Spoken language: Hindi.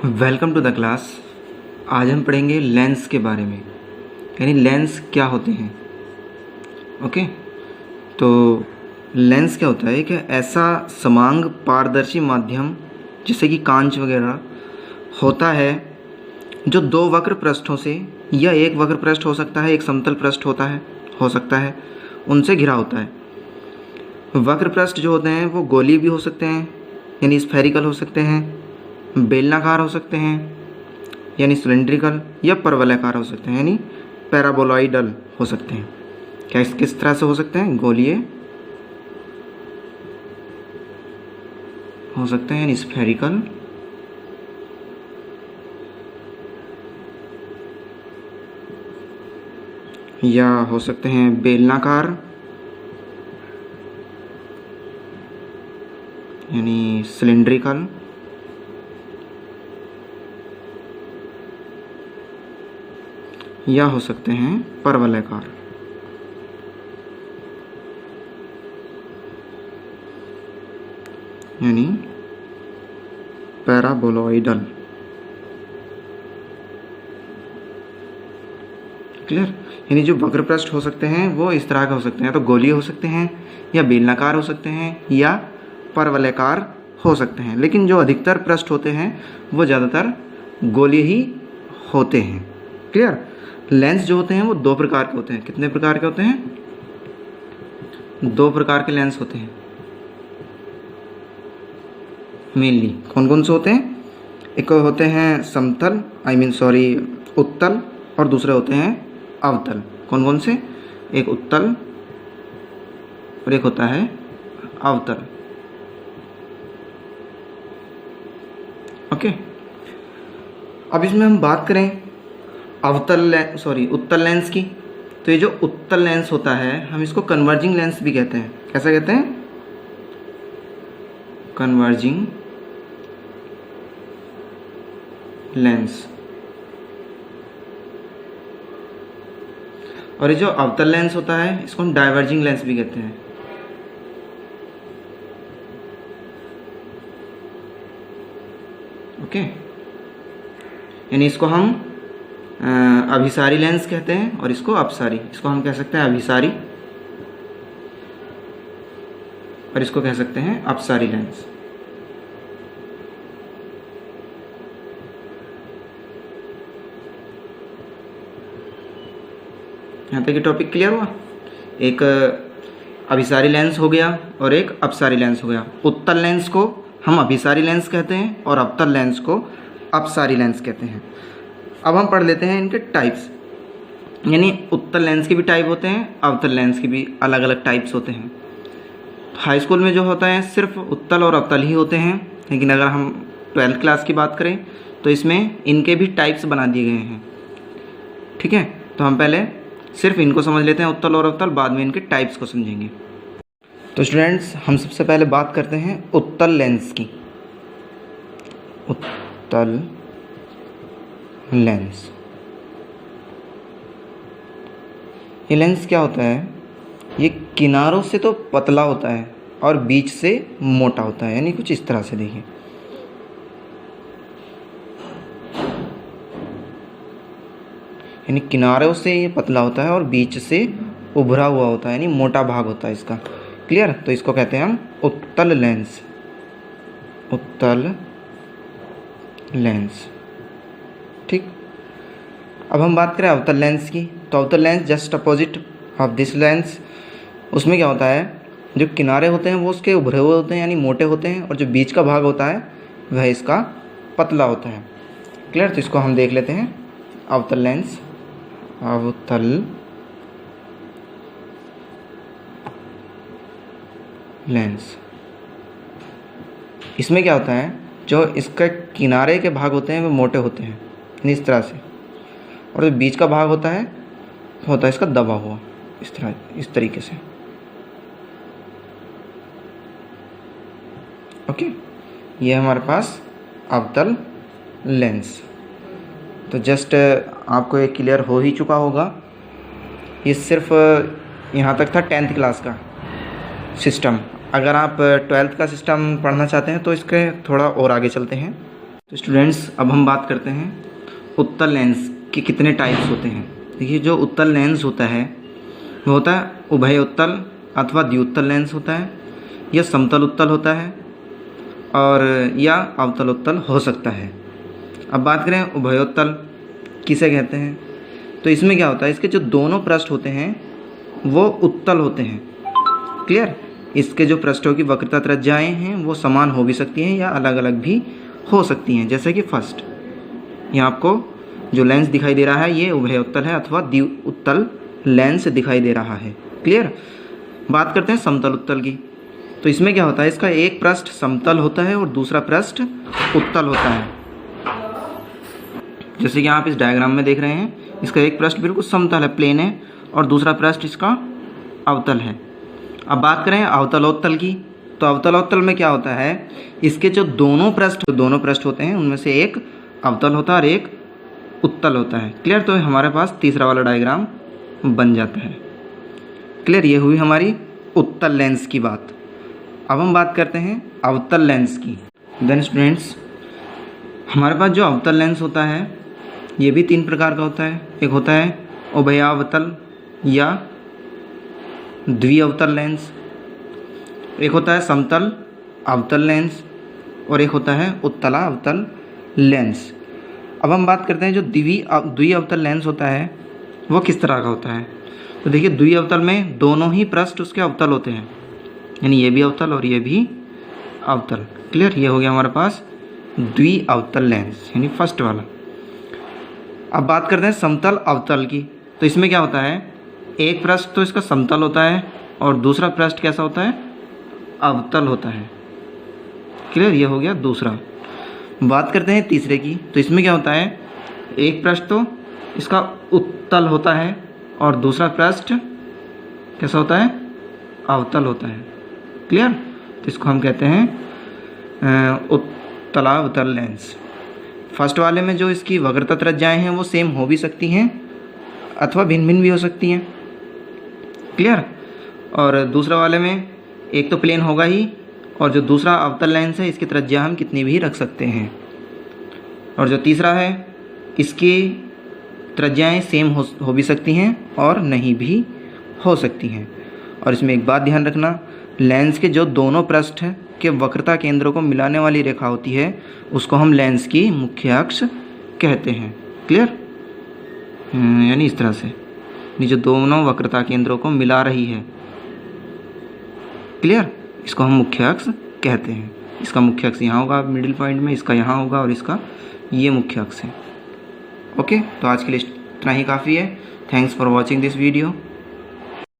Welcome to the class. आज हम पढ़ेंगे लेंस के बारे में, यानी लेंस क्या होते हैं। ओके, तो लेंस क्या होता है? एक ऐसा समांग पारदर्शी माध्यम जैसे कि कांच वगैरह होता है जो दो वक्र पृष्ठों से या एक वक्र पृष्ठ हो सकता है, एक समतल पृष्ठ हो सकता है, उनसे घिरा होता है। वक्र पृष्ठ जो होते हैं वो गोलीय भी हो सकते हैं यानी स्फेरिकल हो सकते हैं, बेलनाकार हो सकते हैं यानी सिलेंड्रिकल, या परवलयाकार हो सकते हैं यानी पैराबोलॉइडल हो सकते हैं। क्या किस तरह से हो सकते हैं? गोलीय हो सकते हैं यानी स्फेरिकल, या हो सकते हैं बेलनाकार यानी सिलेंड्रिकल, या हो सकते हैं परवलयाकार यानी पैराबोलॉइडल। क्लियर? यानी जो वक्र पृष्ठ हो सकते हैं वो इस तरह के हो सकते हैं, तो गोलीय हो सकते हैं, या बेलनाकार हो सकते हैं, या परवलयाकार हो सकते हैं। लेकिन जो अधिकतर पृष्ठ होते हैं वो ज़्यादातर गोलीय ही होते हैं। क्लियर? लेंस जो होते हैं वो दो प्रकार के होते हैं। कितने प्रकार के होते हैं? दो प्रकार के लेंस होते हैं मेनली। कौन कौन से होते हैं? एक होते हैं समतल, उत्तल, और दूसरे होते हैं अवतल। कौन कौन से? एक उत्तल और एक होता है अवतल। ओके, अब इसमें हम बात करें उत्तल लेंस की। तो ये जो उत्तल लेंस होता है हम इसको कन्वर्जिंग लेंस भी कहते हैं। कैसा कहते हैं? Converging lens. और ये जो अवतल लेंस होता है इसको हम डाइवर्जिंग लेंस भी कहते हैं। ओके, यानी इसको हम अभिसारी लेंस कहते हैं और इसको अपसारी। इसको हम कह सकते हैं अभिसारी और इसको कह सकते हैं अपसारी लेंस। यहाँ तक ये टॉपिक क्लियर हुआ? एक अभिसारी लेंस हो गया और एक अपसारी लेंस हो गया। उत्तल लेंस को हम अभिसारी लेंस कहते हैं और अवतल लेंस को अपसारी लेंस कहते हैं। अब हम पढ़ लेते हैं इनके टाइप्स, यानी उत्तल लेंस के भी टाइप होते हैं, अवतल लेंस के भी अलग अलग टाइप्स होते हैं। हाई स्कूल में जो होता है सिर्फ उत्तल और अवतल ही होते हैं, लेकिन अगर हम 12th क्लास की बात करें तो इसमें इनके भी टाइप्स बना दिए गए हैं। ठीक है, तो हम पहले सिर्फ इनको समझ लेते हैं, उत्तल और अवतल, बाद में इनके टाइप्स को समझेंगे। तो स्टूडेंट्स, हम सबसे पहले बात करते हैं उत्तल लेंस की। उत्तल लेंस, ये लेंस क्या होता है? ये किनारों से तो पतला होता है और बीच से मोटा होता है, यानी कुछ इस तरह से देखिए। यानी किनारों से ये पतला होता है और बीच से उभरा हुआ होता है, यानी मोटा भाग होता है इसका। क्लियर? तो इसको कहते हैं हम उत्तल लेंस। उत्तल लेंस। ठीक, अब हम बात करें अवतल लेंस की। तो अवतल lens just opposite of this lens. उसमें क्या होता है? जो किनारे होते हैं वो उसके उभरे हुए होते हैं यानी मोटे होते हैं, और जो बीच का भाग होता है वह इसका पतला होता है। क्लियर? तो इसको हम देख लेते हैं अवतल लेंस। अवतल लेंस, इसमें क्या होता है? जो इसके किनारे के भाग होते हैं वो मोटे होते हैं इस तरह से, और जो बीच का भाग होता है इसका दबा हुआ इस तरीके से। ओके, ये हमारे पास अवतल लेंस। तो जस्ट आपको ये क्लियर हो ही चुका होगा। ये सिर्फ यहाँ तक था 10th क्लास का सिस्टम। अगर आप 12th का सिस्टम पढ़ना चाहते हैं तो इसके थोड़ा और आगे चलते हैं। तो स्टूडेंट्स अब हम बात करते हैं उत्तल लेंस के कितने टाइप्स होते हैं। देखिए जो उत्तल लेंस होता है वो होता है उभय उत्तल अथवा द्विउत्तल लेंस होता है, या समतल उत्तल होता है और या अवतल उत्तल हो सकता है। अब बात करें उभयोत्तल किसे कहते हैं, तो इसमें क्या होता है, इसके जो दोनों पृष्ठ होते हैं वो उत्तल होते हैं। क्लियर, इसके जो पृष्ठों की वक्रता त्रिज्याएं हैं वो समान हो भी सकती हैं या अलग अलग भी हो सकती हैं। जैसे कि फर्स्ट यहाँ आपको जो लेंस दिखाई दे रहा है ये उभयोत्तल है अथवा द्विउत्तल लेंस दिखाई दे रहा है। क्लियर, बात करते हैं समतल उत्तल की। तो इसमें क्या होता है, इसका एक पृष्ठ समतल होता है और दूसरा पृष्ठ उत्तल होता है। जैसे कि आप इस डायग्राम में देख रहे हैं, इसका एक पृष्ठ बिल्कुल समतल है, प्लेन है, और दूसरा पृष्ठ इसका अवतल है। अब बात करें अवतलोत्तल की, तो अवतलोत्तल में क्या होता है, इसके जो दोनों पृष्ठ होते हैं उनमें से एक अवतल होता है और एक उत्तल होता है। क्लियर, तो हमारे पास तीसरा वाला डायग्राम बन जाता है। क्लियर, ये हुई हमारी उत्तल लेंस की बात। अब हम बात करते हैं अवतल लेंस की। देन स्टूडेंट्स हमारे पास जो अवतल लेंस होता है ये भी तीन प्रकार का होता है। एक होता है उभयावतल या द्विअवतल लेंस, एक होता है समतल अवतल लेंस और एक होता है उत्तला अवतल लेंस। अब हम बात करते हैं जो द्विअवतल लेंस होता है वो किस तरह का होता है। तो देखिए द्विअवतल में दोनों ही पृष्ठ उसके अवतल होते हैं, यानी ये भी अवतल और ये भी अवतल। क्लियर, ये हो गया हमारे पास द्विअवतल लेंस यानी फर्स्ट वाला। अब बात करते हैं समतल अवतल की। तो इसमें क्या होता है, एक पृष्ठ तो इसका समतल होता है और दूसरा पृष्ठ कैसा होता है, अवतल होता है। क्लियर, ये हो गया दूसरा। बात करते हैं तीसरे की। तो इसमें क्या होता है, एक पृष्ठ तो इसका उत्तल होता है और दूसरा पृष्ठ कैसा होता है, अवतल होता है। क्लियर, तो इसको हम कहते हैं उत्तलावतल लेंस। फर्स्ट वाले में जो इसकी वक्रता त्रिज्याएं हैं वो सेम हो भी सकती हैं अथवा भिन्न भिन्न भी हो सकती हैं। क्लियर, और दूसरा वाले में एक तो प्लेन होगा ही, और जो दूसरा अवतल लेंस है इसकी त्रिज्या हम कितनी भी रख सकते हैं। और जो तीसरा है इसकी त्रिज्याएं सेम हो भी सकती हैं और नहीं भी हो सकती हैं। और इसमें एक बात ध्यान रखना, लेंस के जो दोनों पृष्ठ के वक्रता केंद्रों को मिलाने वाली रेखा होती है उसको हम लेंस की मुख्य अक्ष कहते हैं। क्लियर, यानी इस तरह से ये जो दोनों वक्रता केंद्रों को मिला रही है, क्लियर, इसको हम मुख्य अक्ष कहते हैं। इसका मुख्य अक्ष यहाँ होगा मिडिल पॉइंट में, इसका यहाँ होगा और इसका ये मुख्य अक्ष है। ओके, तो आज के लिए इतना ही काफ़ी है। Thanks for watching this video.